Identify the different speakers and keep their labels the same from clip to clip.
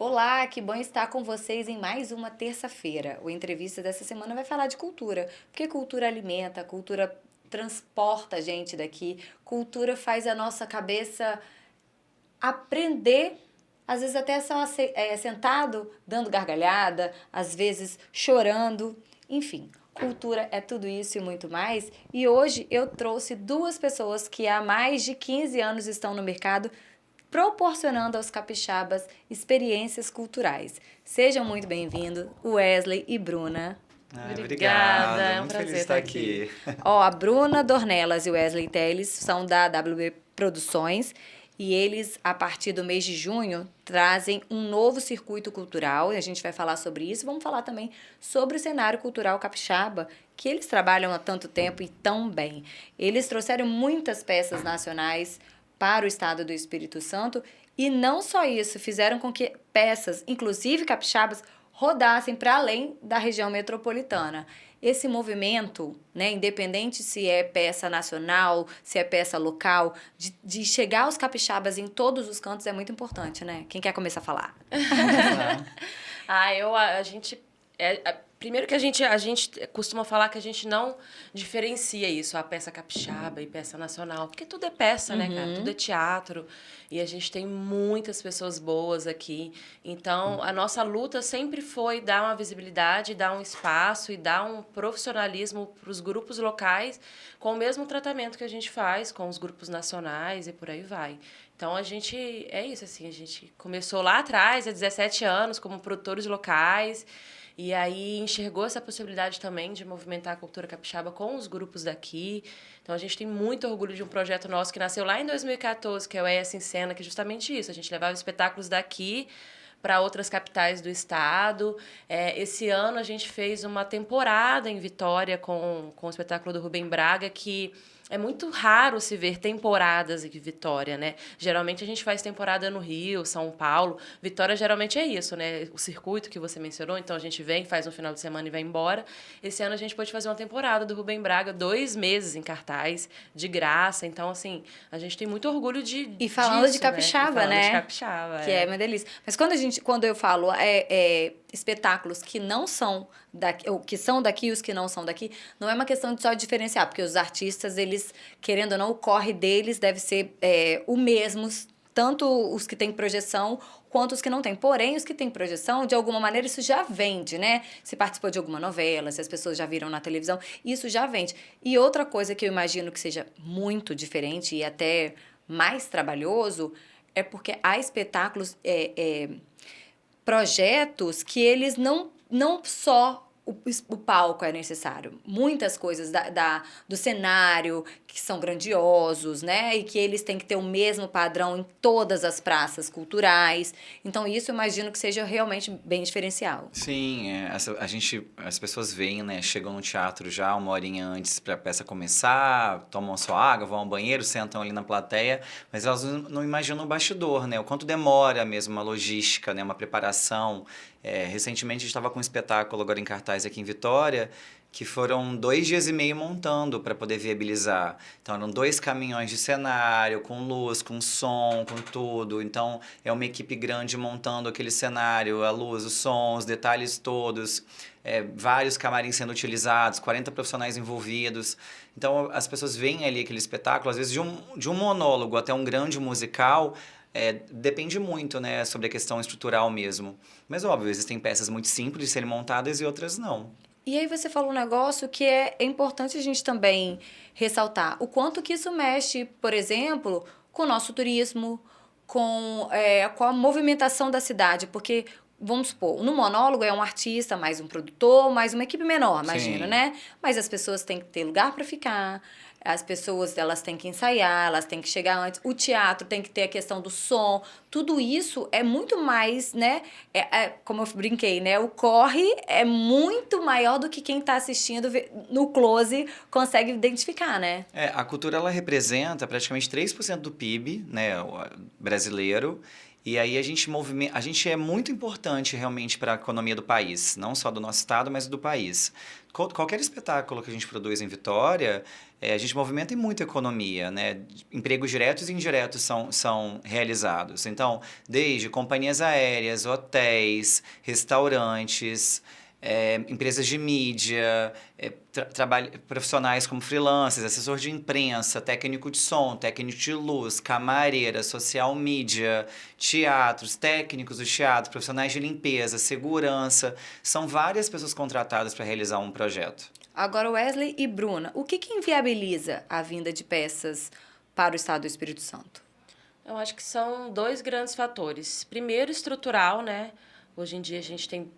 Speaker 1: Olá, que bom estar com vocês em mais uma terça-feira. O entrevista dessa semana vai falar de cultura, porque cultura alimenta, cultura transporta a gente daqui, cultura faz a nossa cabeça aprender, às vezes até só sentado, dando gargalhada, às vezes chorando, enfim. Cultura é tudo isso e muito mais. E hoje eu trouxe duas pessoas que há mais de 15 anos estão no mercado proporcionando aos capixabas experiências culturais. Sejam muito bem-vindos, Wesley e Bruna.
Speaker 2: Obrigado,
Speaker 3: É um
Speaker 2: muito
Speaker 3: prazer
Speaker 2: feliz de estar aqui.
Speaker 1: A Bruna Dornelas e o Wesley Teles são da WB Produções e eles, a partir do mês de junho, trazem um novo circuito cultural e a gente vai falar sobre isso. Vamos falar também sobre o cenário cultural capixaba, que eles trabalham há tanto tempo e tão bem. Eles trouxeram muitas peças nacionais para o estado do Espírito Santo e não só isso, fizeram com que peças, inclusive capixabas, rodassem para além da região metropolitana. Esse movimento, né, independente se é peça nacional, se é peça local, de chegar aos capixabas em todos os cantos é muito importante, né? Quem quer começar a falar?
Speaker 3: A gente... primeiro que a gente costuma falar que a gente não diferencia isso, a peça capixaba e peça nacional, porque tudo é peça, né, cara? Tudo é teatro e a gente tem muitas pessoas boas aqui. Então, a nossa luta sempre foi dar uma visibilidade, dar um espaço e dar um profissionalismo para os grupos locais com o mesmo tratamento que a gente faz com os grupos nacionais e por aí vai. Então, a gente começou lá atrás, há 17 anos, como produtores locais, e aí enxergou essa possibilidade também de movimentar a cultura capixaba com os grupos daqui. Então, a gente tem muito orgulho de um projeto nosso que nasceu lá em 2014, que é o ES em Cena, que é justamente isso. A gente levava espetáculos daqui para outras capitais do estado. Esse ano, a gente fez uma temporada em Vitória com o espetáculo do Rubem Braga, que... É muito raro se ver temporadas em Vitória, né? Geralmente a gente faz temporada no Rio, São Paulo. Vitória geralmente é isso, né? O circuito que você mencionou, então a gente vem, faz um final de semana e vai embora. Esse ano a gente pôde fazer uma temporada do Rubem Braga, 2 meses em cartaz, de graça. Então, assim, a gente tem muito orgulho
Speaker 1: E falando
Speaker 3: disso,
Speaker 1: de capixaba,
Speaker 3: né? E falando de
Speaker 1: né?
Speaker 3: capixaba,
Speaker 1: Que é uma delícia. Mas quando eu falo espetáculos que não são daqui, ou que são daqui e os que não são daqui, não é uma questão de só diferenciar, porque os artistas, eles, querendo ou não, o corre deles deve ser o mesmo, tanto os que têm projeção quanto os que não têm. Porém, os que têm projeção, de alguma maneira, isso já vende, né? Se participou de alguma novela, se as pessoas já viram na televisão, isso já vende. E outra coisa que eu imagino que seja muito diferente e até mais trabalhoso é porque há espetáculos, projetos que eles não só o palco é necessário. Muitas coisas do cenário que são grandiosos, né? E que eles têm que ter o mesmo padrão em todas as praças culturais. Então, isso eu imagino que seja realmente bem diferencial.
Speaker 2: Sim, as pessoas vêm, né? Chegam no teatro já 1 horinha antes para a peça começar, tomam sua água, vão ao banheiro, sentam ali na plateia, mas elas não imaginam o bastidor, né? O quanto demora mesmo uma logística, né? Uma preparação. Recentemente a gente estava com um espetáculo agora em cartaz aqui em Vitória, que foram 2 dias e meio montando para poder viabilizar. Então, eram 2 caminhões de cenário, com luz, com som, com tudo. Então, é uma equipe grande montando aquele cenário, a luz, o som, os detalhes todos, vários camarins sendo utilizados, 40 profissionais envolvidos. Então, as pessoas veem ali aquele espetáculo, às vezes de um monólogo até um grande musical. Depende muito, né, sobre a questão estrutural mesmo. Mas, óbvio, existem peças muito simples de serem montadas e outras não.
Speaker 1: E aí você falou um negócio que é importante a gente também ressaltar. O quanto que isso mexe, por exemplo, com o nosso turismo, com a movimentação da cidade. Porque, vamos supor, no monólogo é um artista, mais um produtor, mais uma equipe menor, imagina,
Speaker 2: Sim.
Speaker 1: né? Mas as pessoas têm que ter lugar para ficar, as pessoas elas têm que ensaiar, elas têm que chegar antes, o teatro tem que ter a questão do som, tudo isso é muito mais, né? Como eu brinquei, né? O corre é muito maior do que quem está assistindo no close consegue identificar, né?
Speaker 2: A cultura ela representa praticamente 3% do PIB, né, brasileiro, E aí a gente é muito importante realmente para a economia do país, não só do nosso estado, mas do país. Qualquer espetáculo que a gente produz em Vitória, a gente movimenta muito a economia, né? Empregos diretos e indiretos são realizados. Então, desde companhias aéreas, hotéis, restaurantes, empresas de mídia, profissionais como freelancers, assessor de imprensa, técnico de som, técnico de luz, camareira, social media, teatros, técnicos do teatro, profissionais de limpeza, segurança. São várias pessoas contratadas para realizar um projeto.
Speaker 1: Agora, Wesley e Bruna, o que inviabiliza a vinda de peças para o estado do Espírito Santo?
Speaker 3: Eu acho que são 2 grandes fatores. Primeiro, estrutural, né? Hoje em dia a gente tem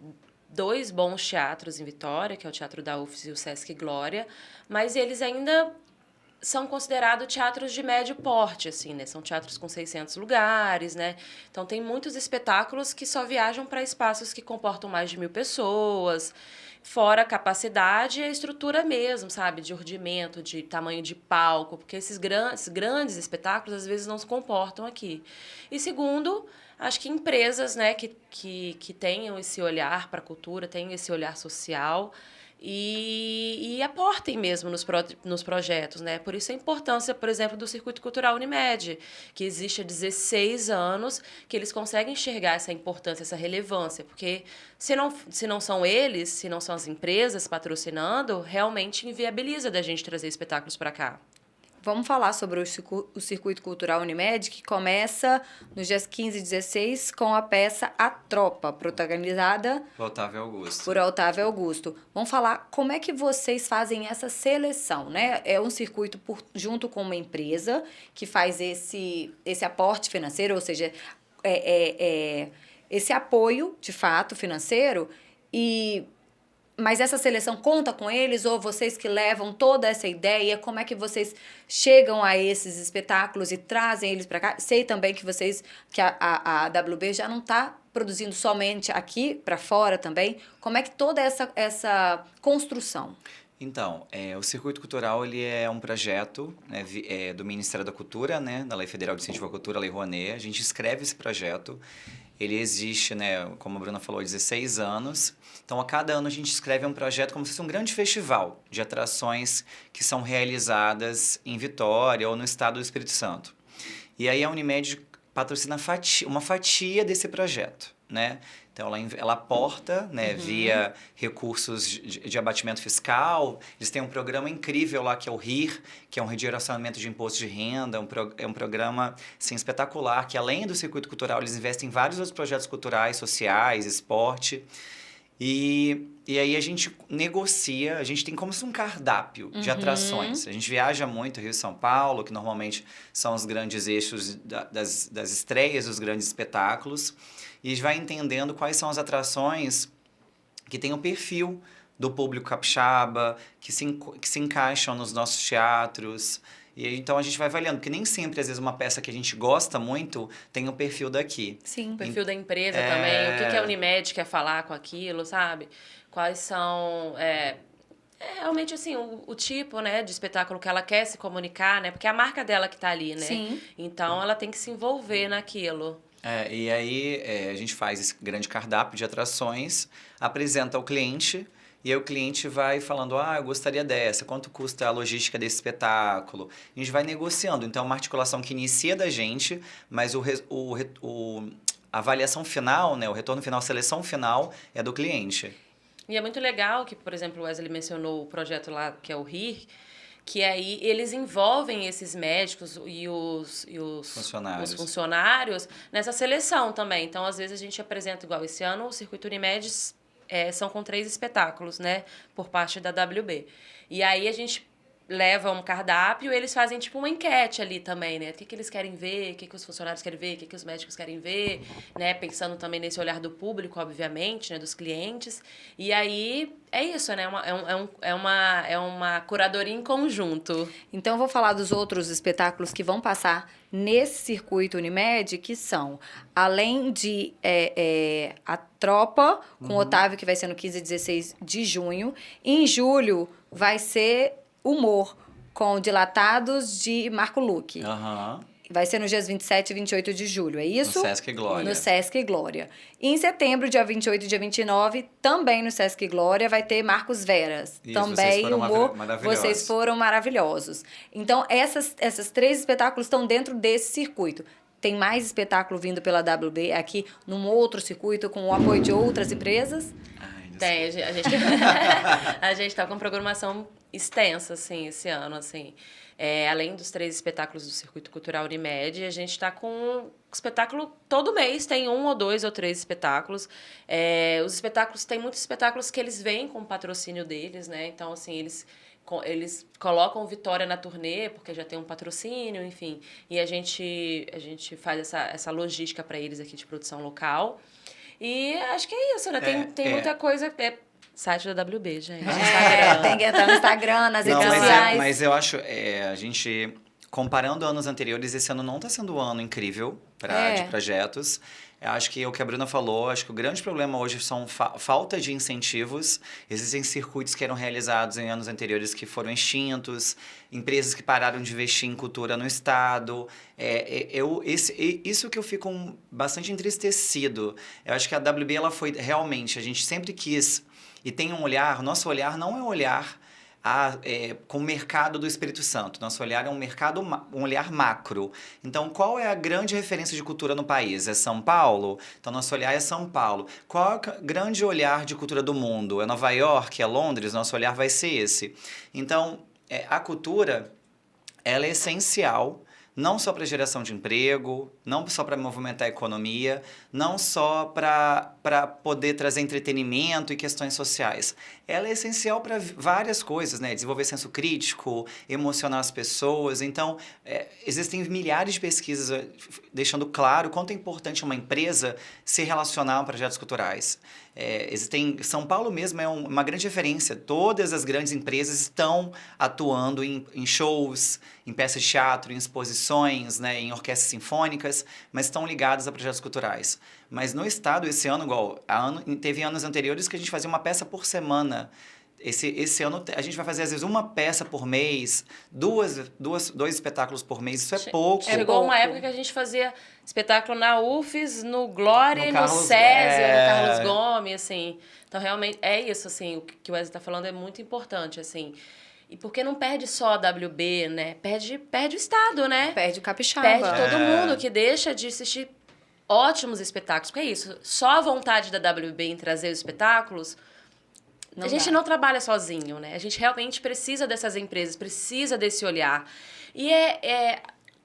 Speaker 3: 2 bons teatros em Vitória, que é o Teatro da UFES e o Sesc Glória, mas eles ainda são considerados teatros de médio porte, assim, né? São teatros com 600 lugares, né? Então, tem muitos espetáculos que só viajam para espaços que comportam mais de 1.000 pessoas, fora a capacidade e a estrutura mesmo, sabe? De ordimento, de tamanho de palco, porque esses grandes espetáculos, às vezes, não se comportam aqui. E segundo, acho que empresas, né, que tenham esse olhar para a cultura, tenham esse olhar social e aportem mesmo nos projetos, né? Por isso a importância, por exemplo, do Circuito Cultural Unimed, que existe há 16 anos, que eles conseguem enxergar essa importância, essa relevância, porque se não são eles, se não são as empresas patrocinando, realmente inviabiliza da gente trazer espetáculos para cá.
Speaker 1: Vamos falar sobre o Circuito Cultural Unimed, que começa nos dias 15 e 16 com a peça A Tropa, protagonizada por Otávio Augusto. Vamos falar como é que vocês fazem essa seleção, né? É um circuito junto com uma empresa que faz esse aporte financeiro, ou seja, esse apoio, de fato, financeiro, mas essa seleção conta com eles ou vocês que levam toda essa ideia? Como é que vocês chegam a esses espetáculos e trazem eles para cá? Sei também que a WB já não está produzindo somente aqui, para fora também. Como é que toda essa construção?
Speaker 2: Então, o Circuito Cultural ele é um projeto, né, do Ministério da Cultura, né, da Lei Federal de Incentivo à Cultura, Lei Rouanet. A gente escreve esse projeto. Ele existe, né, como a Bruna falou, há 16 anos. Então, a cada ano a gente escreve um projeto como se fosse um grande festival de atrações que são realizadas em Vitória ou no estado do Espírito Santo. E aí a Unimed patrocina uma fatia desse projeto, né? Então, ela aporta, né, via recursos de abatimento fiscal. Eles têm um programa incrível lá, que é o RIR, que é um redirecionamento de imposto de renda. É um programa assim, espetacular, que além do circuito cultural, eles investem em vários outros projetos culturais, sociais, esporte. E aí a gente negocia, a gente tem como se fosse um cardápio de atrações. A gente viaja muito Rio e São Paulo, que normalmente são os grandes eixos das estreias dos grandes espetáculos. E a gente vai entendendo quais são as atrações que têm o perfil do público capixaba, que se encaixam nos nossos teatros. E então a gente vai avaliando, porque nem sempre, às vezes, uma peça que a gente gosta muito tem o perfil daqui.
Speaker 1: Sim.
Speaker 3: O perfil da empresa também, o que a Unimed quer falar com aquilo, sabe? Quais são... realmente, assim, o tipo, né, de espetáculo que ela quer se comunicar, né? Porque é a marca dela que tá ali, né?
Speaker 1: Sim.
Speaker 3: Então, ela tem que se envolver naquilo.
Speaker 2: E aí a gente faz esse grande cardápio de atrações, apresenta ao cliente, e aí o cliente vai falando, eu gostaria dessa, quanto custa a logística desse espetáculo? A gente vai negociando, então é uma articulação que inicia da gente, mas a avaliação final, né, o retorno final, a seleção final é do cliente.
Speaker 3: E é muito legal que, por exemplo, o Wesley mencionou o projeto lá, que é o RIR, que aí eles envolvem esses médicos e os funcionários nessa seleção também. Então, às vezes, a gente apresenta, igual esse ano, o Circuito Unimed são com 3 espetáculos, né, por parte da WB. E aí a gente leva um cardápio e eles fazem tipo uma enquete ali também, né? O que eles querem ver, o que os funcionários querem ver, o que os médicos querem ver, né? Pensando também nesse olhar do público, obviamente, né? Dos clientes. E aí é isso, né? É uma curadoria em conjunto.
Speaker 1: Então, eu vou falar dos outros espetáculos que vão passar nesse circuito Unimed, que são, além de A Tropa, com Otávio, que vai ser no 15 e 16 de junho. Em julho, vai ser Humor, com Dilatados de Marco Luque. Vai ser nos dias 27 e 28 de julho, é isso?
Speaker 2: No Sesc Glória.
Speaker 1: No Sesc Glória. E em setembro, dia 28 e dia 29, também no Sesc Glória, vai ter Marcos Veras.
Speaker 2: Isso,
Speaker 1: também
Speaker 2: vocês foram
Speaker 1: humor.
Speaker 2: maravilhosos.
Speaker 1: Vocês foram maravilhosos. Então, essas 3 espetáculos estão dentro desse circuito. Tem mais espetáculo vindo pela WB aqui num outro circuito com o apoio de outras empresas?
Speaker 3: Tem, a gente tá com programação extensa, assim, esse ano, assim. Além dos 3 espetáculos do Circuito Cultural Unimed, a gente tá com espetáculo todo mês, tem 1 ou 2 ou 3 espetáculos. Os espetáculos, tem muitos espetáculos que eles vêm com o patrocínio deles, né? Então, assim, eles colocam Vitória na turnê, porque já tem um patrocínio, enfim. E a gente faz essa logística para eles aqui de produção local. E acho que é isso, né? Tem muita coisa. Site da WB, gente.
Speaker 1: Tem que entrar no Instagram, nas redes sociais.
Speaker 2: Mas eu acho, a gente, comparando anos anteriores, esse ano não está sendo um ano incrível de projetos. Eu acho que o que a Bruna falou, acho que o grande problema hoje são falta de incentivos. Existem circuitos que eram realizados em anos anteriores que foram extintos, empresas que pararam de investir em cultura no estado. Isso que eu fico bastante entristecido. Eu acho que a WB, ela foi realmente, a gente sempre quis, e tem um olhar, nosso olhar não é um olhar com o mercado do Espírito Santo. Nosso olhar é um olhar macro. Então, qual é a grande referência de cultura no país? É São Paulo? Então, nosso olhar é São Paulo. Qual é o grande olhar de cultura do mundo? É Nova York? É Londres? Nosso olhar vai ser esse. Então, a cultura, ela é essencial, não só para geração de emprego, não só para movimentar a economia, não só para poder trazer entretenimento e questões sociais. Ela é essencial para várias coisas, né? Desenvolver senso crítico, emocionar as pessoas. Então, existem milhares de pesquisas deixando claro quanto é importante uma empresa se relacionar a projetos culturais. São Paulo mesmo é uma grande referência. Todas as grandes empresas estão atuando em shows, em peças de teatro, em exposições, né, em orquestras sinfônicas, mas estão ligadas a projetos culturais. Mas no estado, esse ano, teve anos anteriores que a gente fazia uma peça por semana. Esse ano a gente vai fazer, às vezes, uma peça por mês, dois espetáculos por mês. Isso é pouco.
Speaker 3: Chegou uma época que a gente fazia espetáculo na UFES, no Glória e no César, no Carlos Gomes, assim. Então, realmente, é isso, assim, o que o Wesley está falando é muito importante, assim. E porque não perde só a WB, né? Perde o Estado, né?
Speaker 1: Perde o capixaba.
Speaker 3: Perde todo mundo que deixa de assistir ótimos espetáculos. Porque é isso, só a vontade da WB em trazer os espetáculos... A gente não trabalha sozinho, né? A gente realmente precisa dessas empresas, precisa desse olhar. E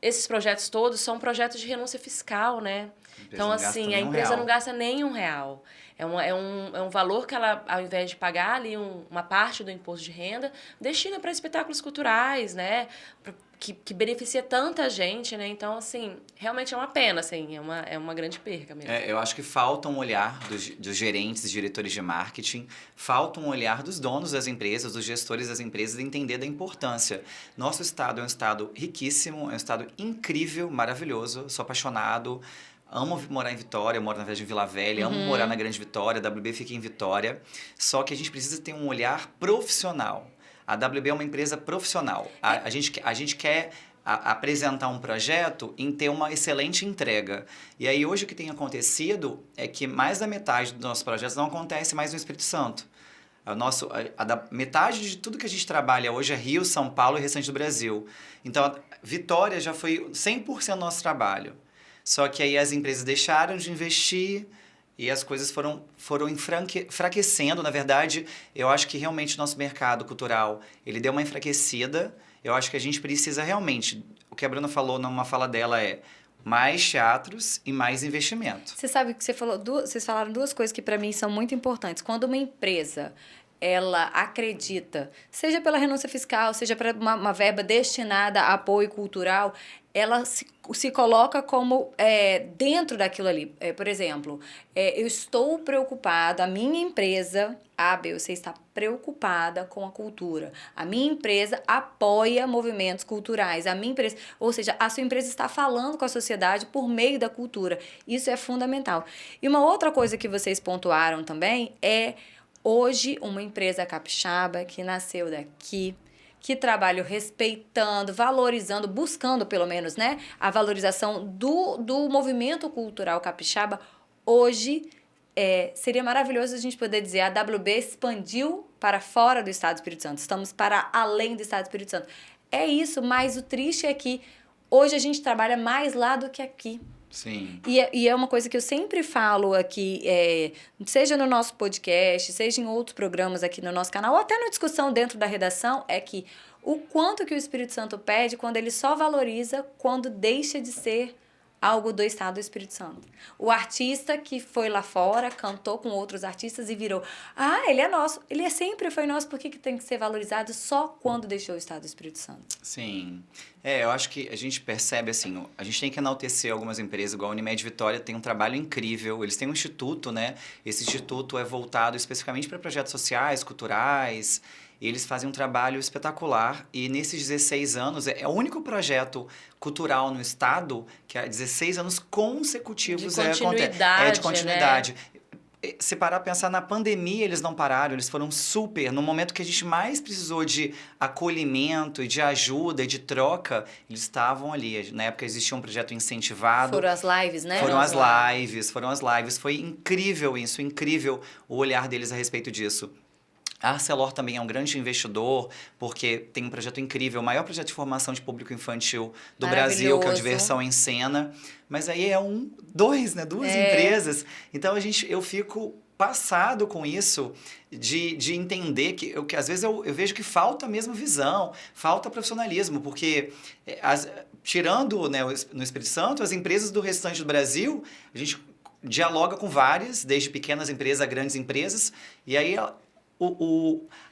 Speaker 3: esses projetos todos são projetos de renúncia fiscal, né? Então, assim, a empresa não gasta nenhum real. É um valor que ela, ao invés de pagar ali uma parte do imposto de renda, destina para espetáculos culturais, né? Que beneficia tanta gente, né? Então, assim, realmente é uma pena, assim, é uma grande perca mesmo.
Speaker 2: Eu acho que falta um olhar dos gerentes e diretores de marketing, falta um olhar dos donos das empresas, dos gestores das empresas, de entender da importância. Nosso estado é um estado riquíssimo, é um estado incrível, maravilhoso, sou apaixonado, amo morar em Vitória, eu moro na verdade em Vila Velha, amo morar na Grande Vitória, a WB fica em Vitória, só que a gente precisa ter um olhar profissional. A WB é uma empresa profissional. A gente quer apresentar um projeto em ter uma excelente entrega. E aí, hoje, o que tem acontecido é que mais da metade dos nossos projetos não acontece mais no Espírito Santo. Metade de tudo que a gente trabalha hoje é Rio, São Paulo e restante do Brasil. Então, Vitória já foi 100% do nosso trabalho. Só que aí as empresas deixaram de investir... E as coisas foram enfraquecendo. Na verdade, eu acho que realmente o nosso mercado cultural, ele deu uma enfraquecida. Eu acho que a gente precisa realmente... O que a Bruna falou numa fala dela é mais teatros e mais investimento.
Speaker 1: Você sabe que vocês falaram 2 coisas que para mim são muito importantes. Quando uma empresa... ela acredita, seja pela renúncia fiscal, seja para uma verba destinada a apoio cultural, ela se coloca como dentro daquilo ali. Por exemplo, eu estou preocupada, a minha empresa, A, B, você está preocupada com a cultura. A minha empresa apoia movimentos culturais. A minha empresa, ou seja, a sua empresa está falando com a sociedade por meio da cultura. Isso é fundamental. E uma outra coisa que vocês pontuaram também hoje, uma empresa capixaba que nasceu daqui, que trabalham respeitando, valorizando, buscando pelo menos, né, a valorização do movimento cultural capixaba, hoje seria maravilhoso a gente poder dizer a WB expandiu para fora do Estado do Espírito Santo, estamos para além do Estado do Espírito Santo. É isso, mas o triste é que hoje a gente trabalha mais lá do que aqui.
Speaker 2: Sim.
Speaker 1: E é uma coisa que eu sempre falo aqui, seja no nosso podcast, seja em outros programas aqui no nosso canal, ou até na discussão dentro da redação, é que o quanto que o Espírito Santo pede quando ele só valoriza quando deixa de ser algo do Estado do Espírito Santo. O artista que foi lá fora, cantou com outros artistas e virou, ele é nosso, ele sempre foi nosso, por que tem que ser valorizado só quando deixou o Estado do Espírito Santo?
Speaker 2: Sim. Eu acho que a gente percebe, assim, a gente tem que enaltecer algumas empresas, igual a Unimed Vitória tem um trabalho incrível, eles têm um instituto, né? Esse instituto é voltado especificamente para projetos sociais, culturais, e eles fazem um trabalho espetacular e nesses 16 anos é o único projeto cultural no estado que há 16 anos consecutivos
Speaker 3: de continuidade,
Speaker 2: de continuidade. Né? Se parar a pensar na pandemia, eles não pararam, eles foram super. No momento que a gente mais precisou de acolhimento e de ajuda e de troca, eles estavam ali. Na época existia um projeto incentivado.
Speaker 1: Foram as lives, né?
Speaker 2: Foram as lives. Foi incrível isso, incrível o olhar deles a respeito disso. A Arcelor também é um grande investidor, porque tem um projeto incrível, o maior projeto de formação de público infantil do Brasil, que é o Diversão em Cena. Mas aí duas empresas. Então eu fico passado com isso, de entender que às vezes eu vejo que falta mesmo visão, falta profissionalismo, porque tirando, né, no Espírito Santo, as empresas do restante do Brasil, a gente dialoga com várias, desde pequenas empresas a grandes empresas, e aí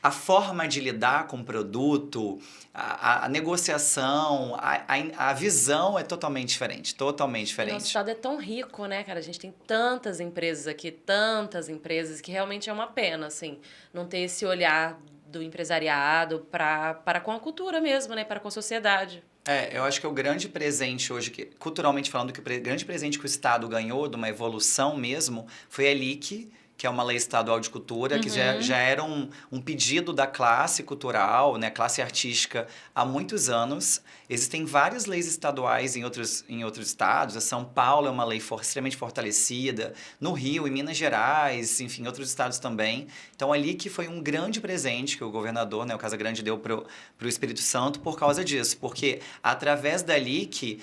Speaker 2: a forma de lidar com o produto, a negociação, a visão é totalmente diferente, totalmente diferente.
Speaker 3: Nosso estado é tão rico, né, cara? A gente tem tantas empresas aqui, tantas empresas, que realmente é uma pena, assim, não ter esse olhar do empresariado para com a cultura mesmo, né, para com a sociedade.
Speaker 2: Eu acho que o grande presente hoje, culturalmente falando, que o grande presente que o Estado ganhou de uma evolução mesmo, foi a LIC, que é uma lei estadual de cultura, que já era um pedido da classe cultural, né, classe artística, há muitos anos. Existem várias leis estaduais em outros estados. A São Paulo é uma lei extremamente fortalecida, no Rio, em Minas Gerais, enfim, em outros estados também. Então, ali que foi um grande presente que o governador, né, o Casagrande, deu para o Espírito Santo por causa disso. Porque, através da LIC,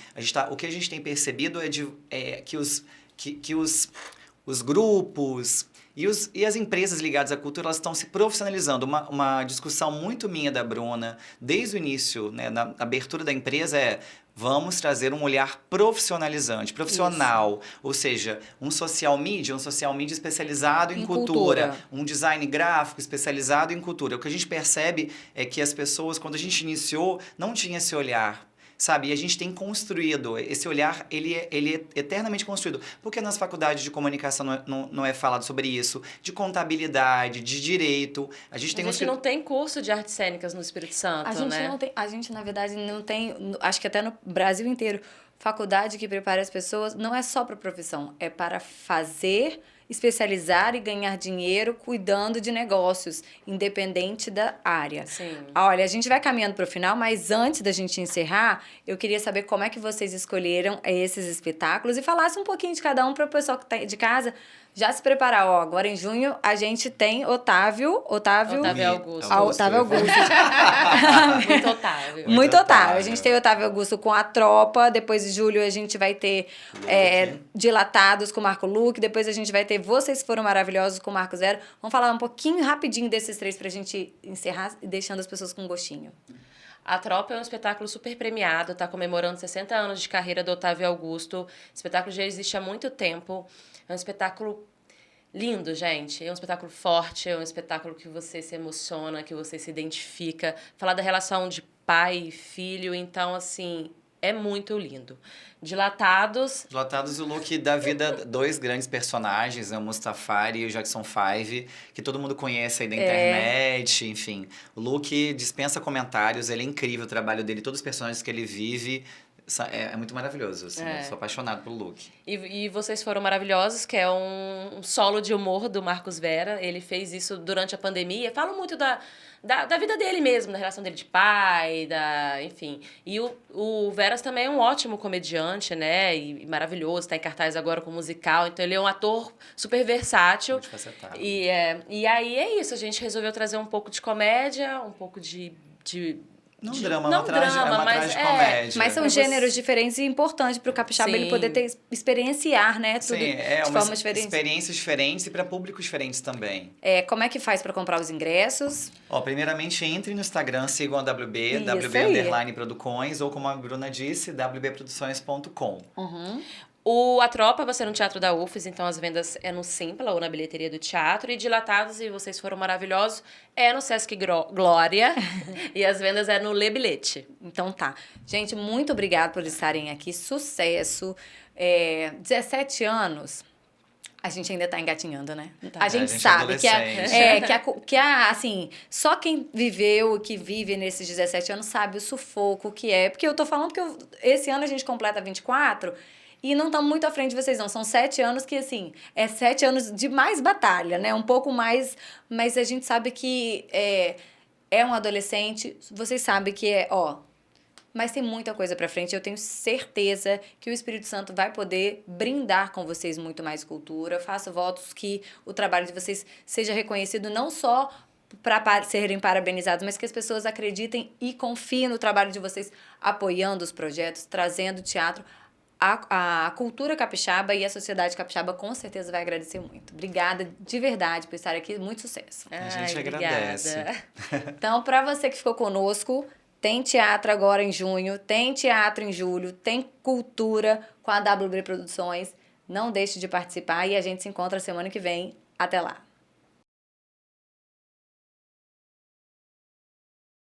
Speaker 2: o que a gente tem percebido que os grupos e as empresas ligadas à cultura, elas estão se profissionalizando. Uma discussão muito minha da Bruna, desde o início, né, na abertura da empresa, vamos trazer um olhar profissional. Isso. Ou seja, um social media especializado em cultura. Um design gráfico especializado em cultura. O que a gente percebe é que as pessoas, quando a gente iniciou, não tinha esse olhar. Sabe? E a gente tem construído, esse olhar, ele é eternamente construído. Porque nas faculdades de comunicação não é falado sobre isso, de contabilidade, de direito. A gente
Speaker 3: não tem curso de artes cênicas no Espírito Santo,
Speaker 1: A gente, na verdade, não tem, acho que até no Brasil inteiro, faculdade que prepara as pessoas, não é só para profissão, é para fazer, especializar e ganhar dinheiro cuidando de negócios, independente da área.
Speaker 3: Sim.
Speaker 1: Olha, a gente vai caminhando para o final, mas antes da gente encerrar, eu queria saber como é que vocês escolheram esses espetáculos e falasse um pouquinho de cada um para o pessoal que está de casa já se preparar. Agora em junho a gente tem Otávio
Speaker 3: Augusto.
Speaker 1: Otávio Augusto.
Speaker 3: Muito Otávio.
Speaker 1: Muito Otávio. A gente tem Otávio Augusto com A Tropa, depois de julho a gente vai ter Dilatados com Marco Luque, depois a gente vai ter Vocês Foram Maravilhosos com Marco Zero. Vamos falar um pouquinho rapidinho desses três pra gente encerrar e deixando as pessoas com gostinho.
Speaker 3: A Tropa é um espetáculo super premiado, está comemorando 60 anos de carreira do Otávio Augusto. O espetáculo já existe há muito tempo. É um espetáculo lindo, gente. É um espetáculo forte, é um espetáculo que você se emociona, que você se identifica. Falar da relação de pai e filho, então, assim, é muito lindo. Dilatados,
Speaker 2: o look da vida, dois grandes personagens, né? O Mustafari e o Jackson 5, que todo mundo conhece aí da internet, enfim. O look dispensa comentários, ele é incrível o trabalho dele, todos os personagens que ele vive, É muito maravilhoso, assim. Eu sou apaixonado pelo look.
Speaker 3: E Vocês Foram Maravilhosos, que é um solo de humor do Marcos Vera. Ele fez isso durante a pandemia. Fala muito da vida dele mesmo, da relação dele de pai, enfim. E o Veras também é um ótimo comediante, né? E maravilhoso, tá em cartaz agora com musical. Então ele é um ator super versátil.
Speaker 2: Multifacetado.
Speaker 3: E aí é isso, a gente resolveu trazer um pouco de comédia, um pouco
Speaker 2: Não
Speaker 3: de-
Speaker 2: drama,
Speaker 3: não
Speaker 2: é uma
Speaker 3: mas
Speaker 2: tragicomédia.
Speaker 1: Mas são
Speaker 3: Pra você-
Speaker 1: gêneros diferentes e importantes para o capixaba
Speaker 3: Sim.
Speaker 1: ele poder experienciar, né? Tudo
Speaker 2: Sim, é
Speaker 1: de
Speaker 2: uma
Speaker 1: forma diferente.
Speaker 2: experiências diferentes e para públicos diferentes também.
Speaker 1: Como é que faz para comprar os ingressos?
Speaker 2: Primeiramente, entre no Instagram, sigam a WB,
Speaker 1: Isso
Speaker 2: WB Producões, ou como a Bruna disse, wbproduções.com.
Speaker 3: A Tropa vai ser no Teatro da UFES, então as vendas é no Simpla ou na bilheteria do teatro. E Dilatados, e Vocês Foram Maravilhosos, é no Sesc Glória. E as vendas é no Lê Bilhete.
Speaker 1: Então tá. Gente, muito obrigada por estarem aqui. Sucesso. 17 anos. A gente ainda tá engatinhando, né?
Speaker 3: Tá.
Speaker 1: A gente
Speaker 2: A gente é
Speaker 1: sabe
Speaker 2: adolescente.
Speaker 1: assim, só quem viveu, que vive nesses 17 anos sabe o sufoco que é. Porque eu tô falando que esse ano a gente completa 24 e não estamos muito à frente de vocês, não. São 7 anos que, assim, 7 anos de mais batalha, né? Um pouco mais, mas a gente sabe que é um adolescente, vocês sabem que mas tem muita coisa pra frente. Eu tenho certeza que o Espírito Santo vai poder brindar com vocês muito mais cultura. Faço votos que o trabalho de vocês seja reconhecido não só para serem parabenizados, mas que as pessoas acreditem e confiem no trabalho de vocês, apoiando os projetos, trazendo teatro. A cultura capixaba e a sociedade capixaba com certeza vai agradecer muito. Obrigada de verdade por estar aqui. Muito sucesso.
Speaker 2: A gente
Speaker 3: Obrigada.
Speaker 2: agradece.
Speaker 1: Então, para você que ficou conosco, tem teatro agora em junho, tem teatro em julho, tem cultura com a WB Produções. Não deixe de participar e a gente se encontra semana que vem. Até lá!